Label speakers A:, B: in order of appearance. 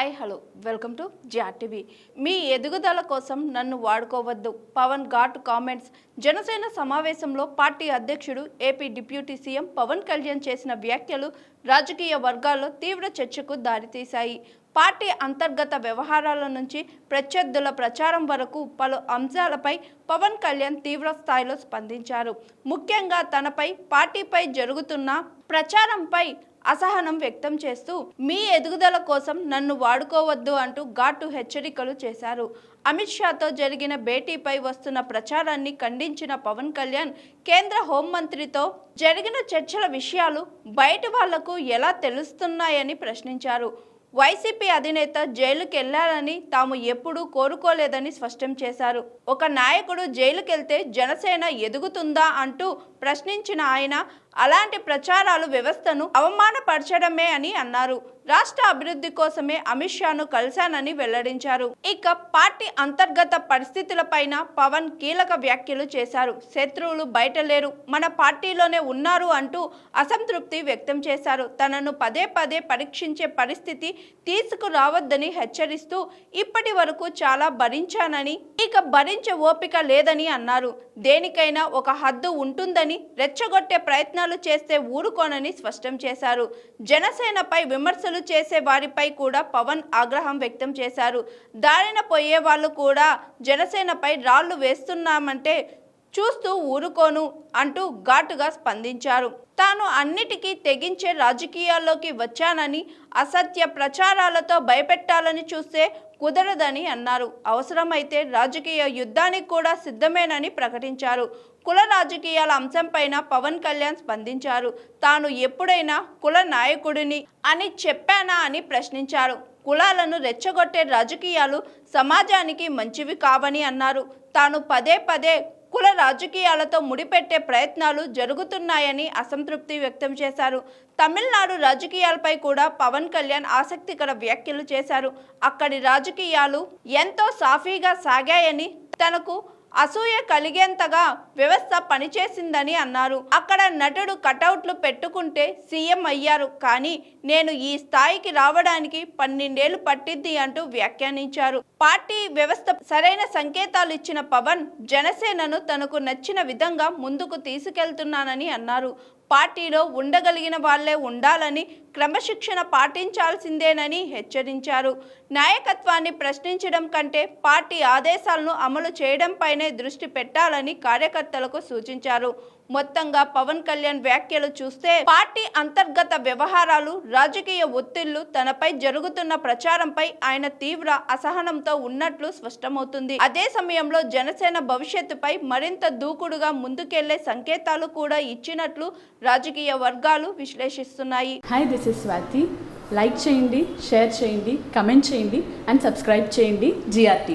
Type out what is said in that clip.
A: Hi hello welcome to GRTV. మీ ఎదుగుదల కోసం నన్ను వాడుకోవద్దు, పవన్ ఘాట్ కామెంట్స్. జనసేన సమావేశంలో పార్టీ అధ్యక్షుడు AP deputy CM Pawan Kalyan చేసిన వ్యాఖ్యలు రాజకీయ వర్గాల్లో తీవ్ర చర్చకు దారితీశాయి. పార్టీ అంతర్గత వ్యవహారాల నుంచి ప్రత్యర్థుల ప్రచారం వరకు పలు అంశాలపై పవన్ కళ్యాణ్ తీవ్ర స్థాయిలో స్పందించారు. ముఖ్యంగా తనపై, పార్టీపై జరుగుతున్న ప్రచారంపై అసహనం వ్యక్తం చేస్తూ మీ ఎదుగుదల కోసం నన్ను వాడుకోవద్దు అంటూ ఘాటు హెచ్చరికలు చేశారు. అమిత్ షాతో జరిగిన భేటీపై వస్తున్న ప్రచారాన్ని ఖండించిన పవన్ కళ్యాణ్ కేంద్ర హోంమంత్రితో జరిగిన చర్చల విషయాలు బయట వాళ్లకు ఎలా తెలుస్తున్నాయని ప్రశ్నించారు. వైసీపీ అధినేత జైలుకి వెళ్లాలని తాము ఎప్పుడూ కోరుకోలేదని స్పష్టం చేశారు. ఒక నాయకుడు జైలుకెళ్తే జనసేన ఎదుగుతుందా అంటూ ప్రశ్నించిన ఆయన అలాంటి ప్రచారాలు వ్యవస్థను అవమానపరచడమే అని అన్నారు. రాష్ట్ర అభివృద్ధి కోసమే అమిత్ షాను కలిశానని వెల్లడించారు. ఇక పార్టీ అంతర్గత పరిస్థితులపైన పవన్ కీలక వ్యాఖ్యలు చేశారు. శత్రువులు బయట లేరు, మన పార్టీలోనే ఉన్నారు అంటూ అసంతృప్తి వ్యక్తం చేశారు. తనను పదే పదే పరీక్షించే పరిస్థితి తీసుకురావద్దని హెచ్చరిస్తూ ఇప్పటి వరకు చాలా భరించానని, ఇక భరించే ఓపిక లేదని అన్నారు. దేనికైనా ఒక హద్దు ఉంటుందని, రెచ్చగొట్టే ప్రయత్నాలు చేస్తే ఊరుకోనని స్పష్టం చేశారు. జనసేనపై విమర్శలు చేసే వారిపై కూడా పవన్ ఆగ్రహం వ్యక్తం చేశారు. దారిన పోయే వాళ్ళు కూడా జనసేనపై రాళ్లు వేస్తున్నామంటే చూస్తూ ఊరుకోను అంటూ ఘాటుగా స్పందించారు. తాను అన్నిటికీ తెగించే రాజకీయాల్లోకి వచ్చానని, అసత్య ప్రచారాలతో భయపెట్టాలని చూస్తే కుదరదని అన్నారు. అవసరమైతే రాజకీయ యుద్ధానికి కూడా సిద్ధమేనని ప్రకటించారు. కుల రాజకీయాల అంశంపైన పవన్ కళ్యాణ్ స్పందించారు. తాను ఎప్పుడైనా కుల నాయకుడిని అని చెప్పానా అని ప్రశ్నించారు. కులాలను రెచ్చగొట్టే రాజకీయాలు సమాజానికి మంచివి కావని అన్నారు. తాను పదే పదే కుల రాజకీయాలతో ముడిపెట్టే ప్రయత్నాలు జరుగుతున్నాయని అసంతృప్తి వ్యక్తం చేశారు. తమిళనాడు రాజకీయాలపై కూడా పవన్ కళ్యాణ్ ఆసక్తికర వ్యాఖ్యలు చేశారు. అక్కడి రాజకీయాలు ఎంతో సాఫీగా సాగాయని, తనకు అసూయ కలిగేంతగా వ్యవస్థ పనిచేసిందని అన్నారు. అక్కడ నటుడు కటౌట్లు పెట్టుకుంటే సీఎం అయ్యారు, కానీ నేను ఈ స్థాయికి రావడానికి 12 ఏళ్లు పట్టింది అంటూ వ్యాఖ్యానించారు. పార్టీ వ్యవస్థ సరైన సంకేతాలు ఇచ్చిన పవన్ జనసేనను తనకు నచ్చిన విధంగా ముందుకు తీసుకెళ్తున్నానని అన్నారు. పార్టీలో ఉండగలిగిన వాళ్లే ఉండాలని, క్రమశిక్షణ పాటించాల్సిందేనని హెచ్చరించారు. నాయకత్వాన్ని ప్రశ్నించడం కంటే పార్టీ ఆదేశాలను అమలు చేయడంపైనే దృష్టి పెట్టాలని కార్యకర్తలకు సూచించారు. మొత్తంగా పవన్ కళ్యాణ్ వ్యాఖ్యలు చూస్తే పార్టీ అంతర్గత వ్యవహారాలు, రాజకీయ ఒత్తిళ్లు, తనపై జరుగుతున్న ప్రచారంపై ఆయన తీవ్ర అసహనంతో ఉన్నట్లు స్పష్టమవుతుంది. అదే సమయంలో జనసేన భవిష్యత్తుపై మరింత దూకుడుగా ముందుకెళ్లే సంకేతాలు కూడా ఇచ్చినట్లు రాజకీయ వర్గాలు విశ్లేషిస్తున్నాయి.
B: Hi, this is Swathi. Like చేయండి, షేర్ చేయండి, కమెంట్ చేయండి అండ్ సబ్స్క్రైబ్ చేయండి జిఆర్టీవీ.